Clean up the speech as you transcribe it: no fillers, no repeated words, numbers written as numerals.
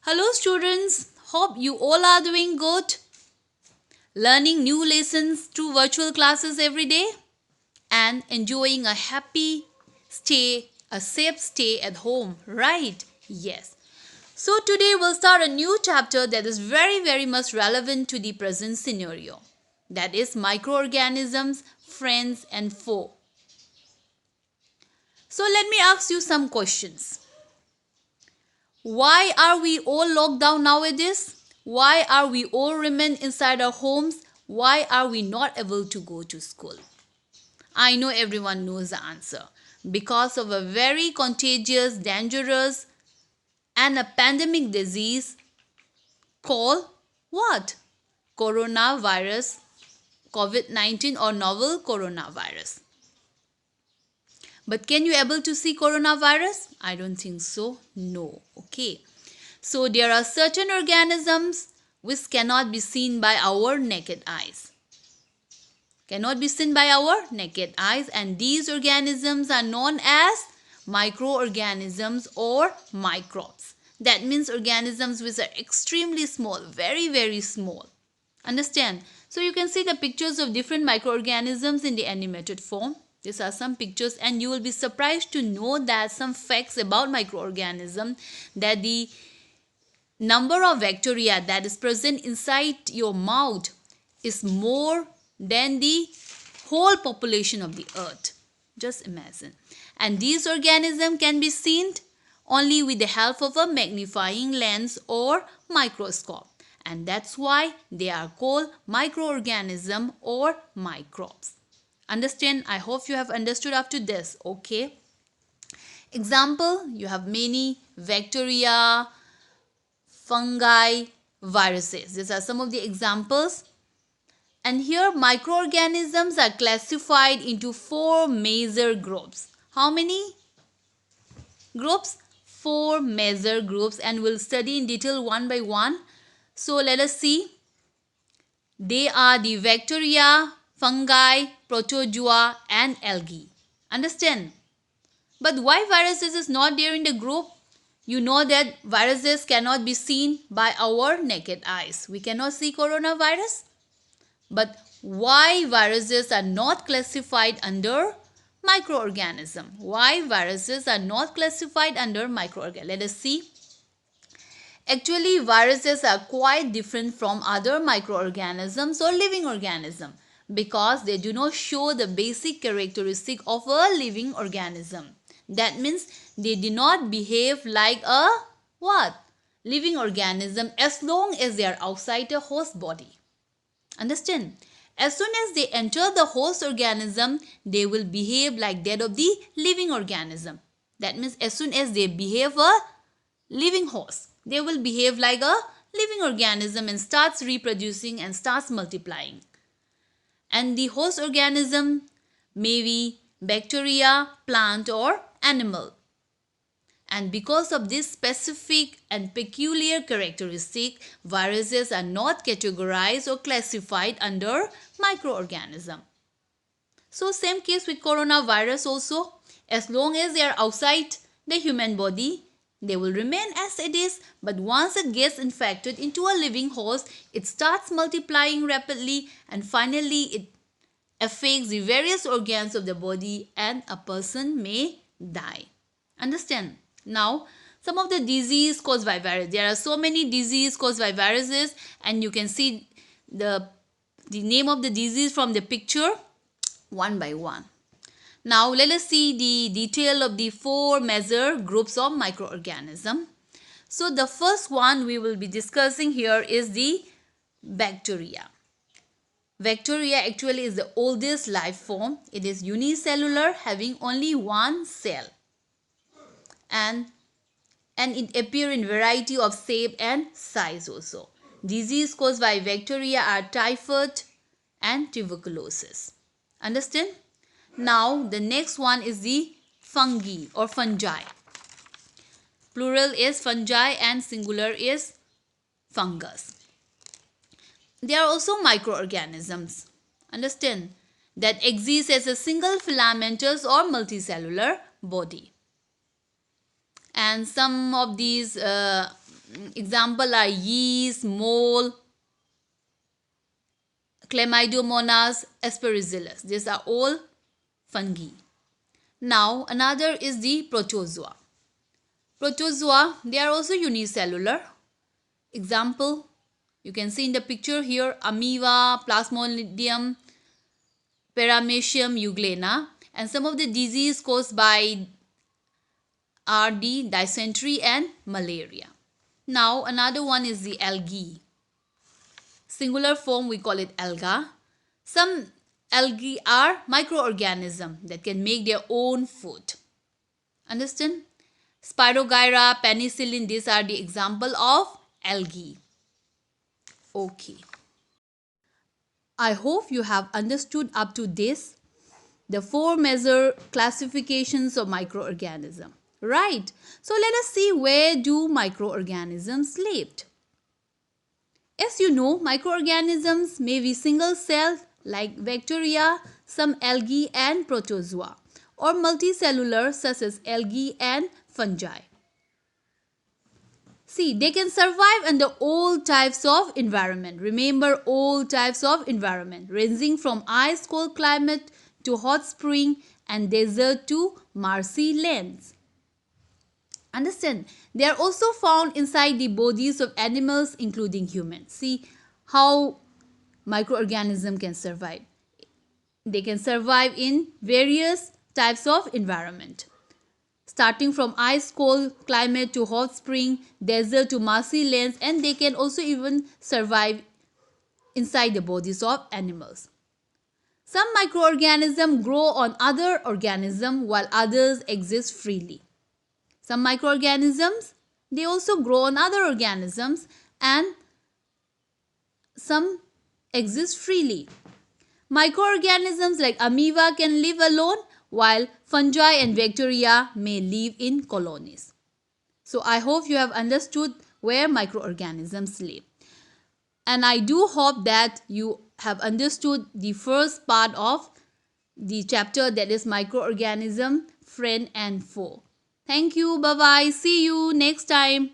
Hello students, hope you all are doing good. Learning new lessons through virtual classes every day and enjoying a happy stay, a safe stay at home, right? Yes. So today we'll start a new chapter that is very much relevant to the present scenario. That is microorganisms, friends and foe. So let me ask you some questions. Why are we all locked down nowadays? Why are we all remain inside our homes? Why are we not able to go to school? I know everyone knows the answer. Because of a very contagious, dangerous, and a pandemic disease called what? Coronavirus, COVID-19 or novel coronavirus. But can you able to see coronavirus? I don't think so. No. Okay. So there are certain organisms which cannot be seen by our naked eyes. Cannot be seen by our naked eyes, and these organisms are known as microorganisms or microbes. That means organisms which are extremely small, very small. Understand? So you can see the pictures of different microorganisms in the animated form. These are some pictures, and you will be surprised to know that some facts about microorganism, that the number of bacteria that is present inside your mouth is more than the whole population of the earth. Just imagine. And these organisms can be seen only with the help of a magnifying lens or microscope. And that's why they are called microorganism or microbes. Understand? I hope you have understood up to this. Okay. Example, you have many bacteria, fungi, viruses. These are some of the examples. And here microorganisms are classified into 4 major groups. How many groups? 4 major groups, and we'll study in detail one by one. So let us see. They are the bacteria, fungi, protozoa and algae. Understand? But why viruses is not there in the group? You know that viruses cannot be seen by our naked eyes. We cannot see coronavirus. But why viruses are not classified under microorganism? Why viruses are not classified under microorganism? Let us see. Actually, viruses are quite different from other microorganisms or living organisms because they do not show the basic characteristic of a living organism. That means they do not behave like a what? Living organism as long as they are outside a host body. Understand? As soon as they enter the host organism, they will behave like that of the living organism. That means as soon as they behave a living host, they will behave like a living organism and starts reproducing and starts multiplying. And the host organism may be bacteria, plant or animal. And because of this specific and peculiar characteristic, viruses are not categorized or classified under microorganism. So same case with coronavirus also. As long as they are outside the human body, they will remain as it is. But once it gets infected into a living host, it starts multiplying rapidly and finally it affects the various organs of the body and a person may die. Understand? Now, some of the disease caused by virus. There are so many disease caused by viruses, and you can see the name of the disease from the picture one by one. Now, let us see the detail of the 4 major groups of microorganisms. So, the first one we will be discussing here is the bacteria. Bacteria actually is the oldest life form. It is unicellular, having only one cell. And it appear in variety of shape and size also. Disease caused by bacteria are typhoid and tuberculosis. Understand? Now the next one is the fungi or fungi. Plural is fungi and singular is fungus. There are also microorganisms. Understand? That exist as a single filamentous or multicellular body. And some of these Example are yeast, mold, Chlamydomonas, Aspergillus. These are all fungi. Now another is the protozoa. Protozoa, they are also unicellular. Example, you can see in the picture here, amoeba, plasmodium, paramecium, euglena, and some of the disease caused by are the dysentery and malaria. Now another one is the algae. Singular form we call it alga. Some algae are microorganisms that can make their own food. Understand? Spirogyra, penicillin, these are the example of algae. Okay. I hope you have understood up to this the four major classifications of microorganisms. Right. So let us see, where do microorganisms live? As you know, microorganisms may be single-celled like bacteria, some algae and protozoa, or multicellular such as algae and fungi. See, they can survive under all types of environment. Remember, all types of environment, ranging from ice-cold climate to hot spring and desert to marshy lands. Understand? They are also found inside the bodies of animals, including humans. See how microorganisms can survive. They can survive in various types of environment, starting from ice cold climate to hot spring, desert to marshy lands, and they can also even survive inside the bodies of animals. Some microorganisms grow on other organisms while others exist freely. Some microorganisms, they also grow on other organisms and some exist freely. Microorganisms like amoeba can live alone, while fungi and bacteria may live in colonies. So I hope you have understood where microorganisms live. And I do hope that you have understood the first part of the chapter, that is microorganism, friend and foe. Thank you. Bye bye. See you next time.